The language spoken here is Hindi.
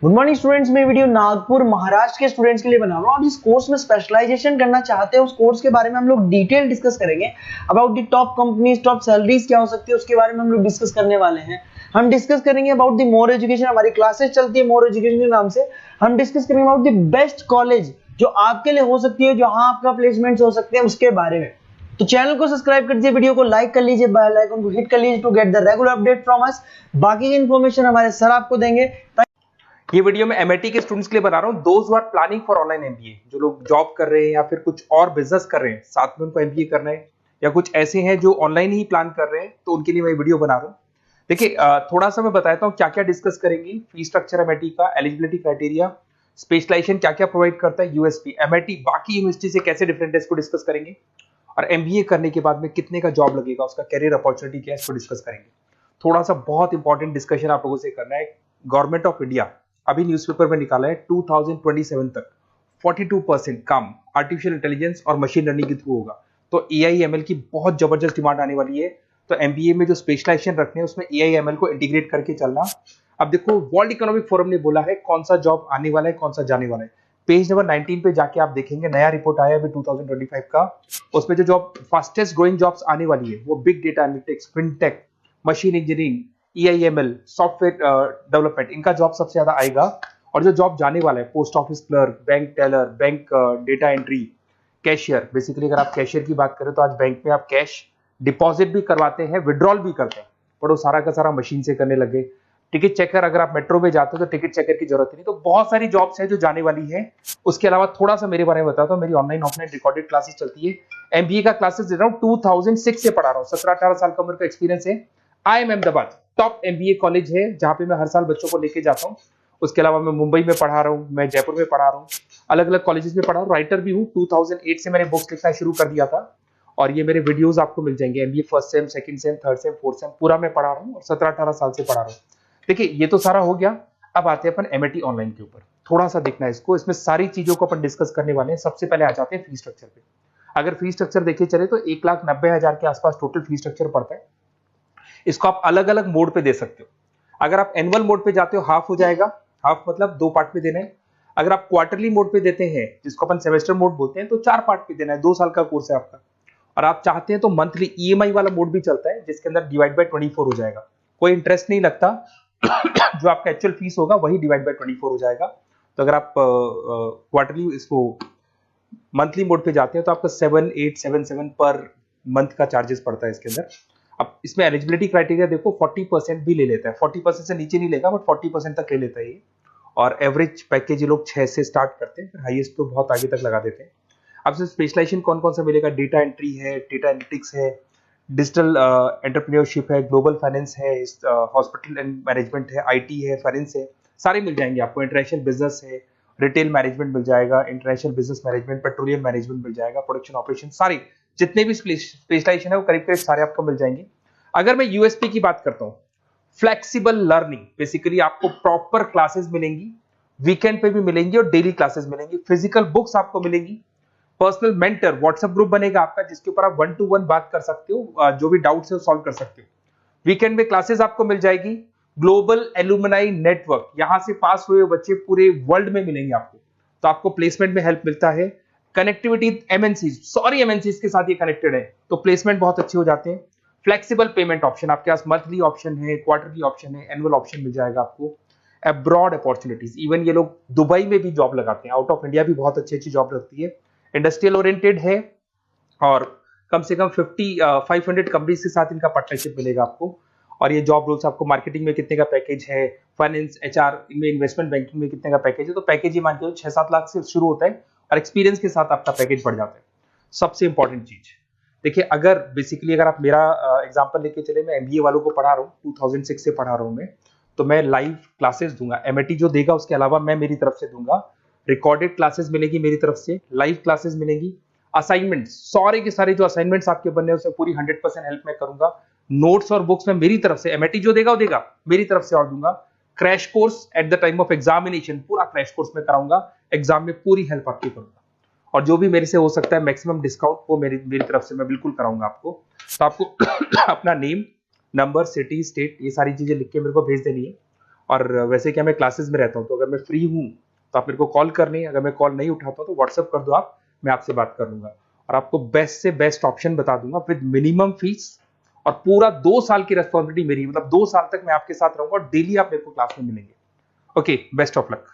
Good morning students. मैं वीडियो नागपुर महाराष्ट्र के स्टूडेंट्स के लिए बना रहा हूँ। आप इस कोर्स में स्पेशलाइजेशन करना चाहते हैं, उस कोर्स के बारे में हम लोग डिटेल डिस्कस करेंगे। About the top companies, top salaries क्या हो सकती है, उसके बारे में हम लोग डिस्कस करने वाले हैं। हम डिस्कस करेंगे अबाउट द मोर एजुकेशन, हमारी क्लासेस चलती है मोर एजुकेशन के नाम से। हम डिस्कस करेंगे अबाउट द बेस्ट कॉलेज जो आपके लिए हो सकती है, जहां आपका प्लेसमेंट हो सकते हैं, उसके बारे में। तो चैनल को सब्सक्राइब कर दीजिए, वीडियो को लाइक कर लीजिए, बेल आइकन को हिट कर लीजिए to get the regular update from us. बाकी की इन्फॉर्मेशन हमारे सर आपको देंगे। ये वीडियो मैं एमआईटी के स्टूडेंट्स के लिए बना रहा हूँ। Those who are planning for online MBA, जो लोग जॉब कर रहे हैं या फिर कुछ और बिजनेस कर रहे हैं, साथ में उनको एमबीए करना है, या कुछ ऐसे हैं जो ऑनलाइन ही प्लान कर रहे हैं, तो उनके लिए मैं वीडियो बना रहा हूँ। देखिए, थोड़ा सा मैं बताता हूँ क्या क्या डिस्कस करेंगे। फी स्ट्रक्चर एमआईटी का, एलिजिबिलिटी क्राइटेरिया, स्पेशलाइजेशन क्या क्या प्रोवाइड करता है, यूएसपी एमआईटी बाकी यूनिवर्सिटी से कैसे डिफरेंट है, इसको डिस्कस करेंगे। और एमबीए करने के बाद में कितने का जॉब लगेगा, उसका कैरियर अपॉर्चुनिटी क्या है, इसको डिस्कस करेंगे। थोड़ा सा बहुत इंपॉर्टेंट डिस्कशन आप लोगों से करना है। गवर्नमेंट ऑफ इंडिया अभी न्यूज़पेपर में निकाला है 2027 तक 42% काम आर्टिफिशियल इंटेलिजेंस और मशीन लर्निंग के थ्रू होगा। तो एआईएमएल की बहुत जबरदस्त डिमांड आने वाली है। तो एमबीए में जो स्पेशलाइजेशन रखने हैं उसमें एआईएमएल को इंटीग्रेट करके चलना। अब देखो, वर्ल्ड इकोनॉमिक फोरम ने बोला है कौन सा जॉब आने वाला है, कौन सा जाने वाला है। पेज नंबर 19 पे जाके आप देखेंगे, नया रिपोर्ट आया अभी 2025 का। उसमें जो जॉब फास्टेस्ट ग्रोइंग जॉब्स आने वाली है वो big data analytics, fintech, machine engineering, AIML, software development, इनका जॉब सबसे ज्यादा आएगा। और जो जॉब जाने वाला है, post office clerk, bank teller, bank data entry, cashier. Basically अगर आप कैशियर की बात करें तो आज बैंक में आप कैश डिपॉजिट भी करवाते हैं, विड्रॉल भी करते हैं, पर वो सारा का सारा मशीन से करने लगे। टिकट चेकर, अगर आप मेट्रो में जाते हो तो टिकट चेकर की जरूरत नहीं। तो बहुत सारी जॉब्स है जो जाने वाली है। उसके अलावा थोड़ा सा मेरे बारे में बताता हूँ। मेरी ऑनलाइन ऑफलाइन रिकॉर्डेड क्लासेस चलती है। एमबीए का क्लासेस दे रहा हूँ, 2006 से पढ़ा रहा हूँ। 17-18 साल का उम्र का एक्सपीरियंस है। IIM Ahmedabad top MBA college है, जहां पे मैं हर साल बच्चों को लेके जाता हूँ। उसके अलावा मैं मुंबई में पढ़ा रहा हूँ, मैं जयपुर में पढ़ा रहा हूँ, अलग अलग कॉलेजेस में पढ़ा हूँ। राइटर भी हूँ। 2008 से मैंने बुक्स लिखना शुरू कर दिया था, और ये मेरे वीडियोस आपको मिल जाएंगे। MBA first sem, second same, third same, fourth same पूरा मैं पढ़ा रहा हूँ, और 17-18 साल से पढ़ा रहा हूँ। देखिए, ये तो सारा हो गया। अब आते हैं अपन एमआईटी ऑनलाइन के ऊपर। थोड़ा सा देखना है इसको, इसमें सारी चीजों को अपन डिस्कस करने वाले हैं। सबसे पहले आ जाते हैं फी स्ट्रक्चर पे। अगर फी स्ट्रक्चर देखे चले तो 1,90,000 के आसपास टोटल फी स्ट्रक्चर पड़ता है। इसको आप अलग अलग मोड पे दे सकते हो। अगर आप एनुअल मोड पे जाते हो, हाफ हो जाएगा। हाफ मतलब 2 पार्ट में देना है। अगर आप क्वार्टरली मोड पे देते हैं, जिसको अपन सेमेस्टर मोड बोलते हैं, तो 4 पार्ट पे देना है। 2 साल का कोर्स है आपका। और आप चाहते हैं तो मंथली ईएमआई वाला मोड भी चलता है, जिसके अंदर डिवाइड बाय 24 हो जाएगा। कोई इंटरेस्ट नहीं लगता। जो आपका एक्चुअल फीस होगा वही डिवाइड बाय 24 हो जाएगा। तो अगर आप क्वार्टरली इसको मंथली मोड पे जाते हैं तो आपका 7877 पर मंथ का चार्जेस पड़ता है इसके अंदर। अब इसमें एलिजिबिलिटी क्राइटेरिया देखो, 40% भी ले लेता है। 40% से नीचे नहीं लेगा, बट 40% तक ले लेता है ये। और एवरेज पैकेज ये लोग 6 से स्टार्ट करते हैं, फिर हाईएस्ट तो बहुत आगे तक लगा देते हैं। अब से स्पेशलाइजेशन कौन कौन सा मिलेगा? डेटा एंट्री है, डेटा एनालिटिक्स है, डिजिटल एंटरप्रेन्योरशिप है, ग्लोबल फाइनेंस है, हॉस्पिटल एंड मैनेजमेंट है, आईटी है, फाइनेंस है, सारे मिल जाएंगे आपको। इंटरनेशनल बिजनेस है, रिटेल मैनेजमेंट मिल जाएगा, international business management, petroleum management मिल जाएगा, प्रोडक्शन ऑपरेशन, सारी जितने भी स्पेशलाइजेशन है वो करीब करीब सारे आपको मिल जाएंगे। अगर मैं यूएसपी की बात करता हूँ, फ्लेक्सिबल लर्निंग, बेसिकली आपको प्रॉपर क्लासेस मिलेंगी, वीकेंड पे भी मिलेंगी और डेली क्लासेस मिलेंगी। फिजिकल बुक्स आपको मिलेंगी, पर्सनल मेंटर, व्हाट्सएप ग्रुप बनेगा आपका, जिसके ऊपर आप 1 to 1 बात कर सकते हो, जो भी डाउट्स है वो सॉल्व कर सकते हो। वीकेंड में क्लासेस आपको मिल जाएगी। ग्लोबल एलुमनाई नेटवर्क, यहां से पास हुए बच्चे पूरे वर्ल्ड में मिलेंगे आपको, तो आपको प्लेसमेंट में हेल्प मिलता है। कनेक्टिविटी एमएनसीज, सॉरी एमएनसीज के साथ ये कनेक्टेड है, तो प्लेसमेंट बहुत अच्छे हो जाते हैं। फ्लेक्सिबल पेमेंट ऑप्शन, आपके पास मंथली ऑप्शन है, क्वार्टरली ऑप्शन है, एनुअल ऑप्शन मिल जाएगा आपको। अब्रॉड अपॉर्चुनिटीज, इवन ये लोग दुबई में भी जॉब लगाते हैं, आउट ऑफ इंडिया भी बहुत अच्छी अच्छी जॉब लगती है। इंडस्ट्रियल ओरिएंटेड है, और कम से कम 500 कंपनीज के साथ इनका पार्टनरशिप मिलेगा आपको। और ये जॉब रोल्स आपको मार्केटिंग में कितने का पैकेज है, फाइनेंस, एचआर में, इन्वेस्टमेंट बैंकिंग में कितने का पैकेज है, तो पैकेज ये मान के 6-7 लाख से शुरू होता है, और एक्सपीरियंस के साथ आपका पैकेज बढ़ जाता है। सबसे इंपॉर्टेंट चीज देखिए, अगर बेसिकली अगर आप मेरा एग्जांपल लेके चले, मैं एमबीए वालों को पढ़ा रहा हूँ, 2006 से पढ़ा रहा हूँ मैं, तो मैं लाइव क्लासेस दूंगा। एमआईटी जो देगा उसके अलावा मैं मेरी तरफ से दूंगा। रिकॉर्डेड क्लासेस मिलेगी मेरी तरफ से, लाइव क्लासेस मिलेंगी। असाइनमेंट्स, सारे के सारे जो असाइनमेंट्स आपके बनने हैं उसमें पूरी 100% हेल्प मैं करूंगा। नोट्स और बुक्स में मेरी तरफ से, एमआईटी जो देगा वो देगा, मेरी तरफ से और दूंगा। Crash course at the time of examination, पूरा क्रैश कोर्स में कराऊंगा। एग्जाम में पूरी हेल्प आपकी करूंगा, और जो भी मेरे से हो सकता है मैक्सिमम डिस्काउंट, वो मेरी तरफ से मैं बिल्कुल कराऊंगा आपको। तो आपको अपना नेम, नंबर, सिटी, स्टेट, ये सारी चीजें लिख के मेरे को भेज देनी है। और वैसे क्या मैं क्लासेस में रहता हूँ, तो अगर मैं फ्री हूँ तो आप मेरे को कॉल कर लें, अगर मैं कॉल नहीं उठाता तो व्हाट्सअप कर दो आप, मैं आपसे बात कर लूंगा और आपको बेस्ट से बेस्ट ऑप्शन बता दूंगा विद मिनिमम फीस। और पूरा 2 साल की रेस्पॉन्सिबिलिटी मेरी, मतलब 2 साल तक मैं आपके साथ रहूंगा और डेली आप मेरे को क्लास में मिलेंगे। Okay, best of luck.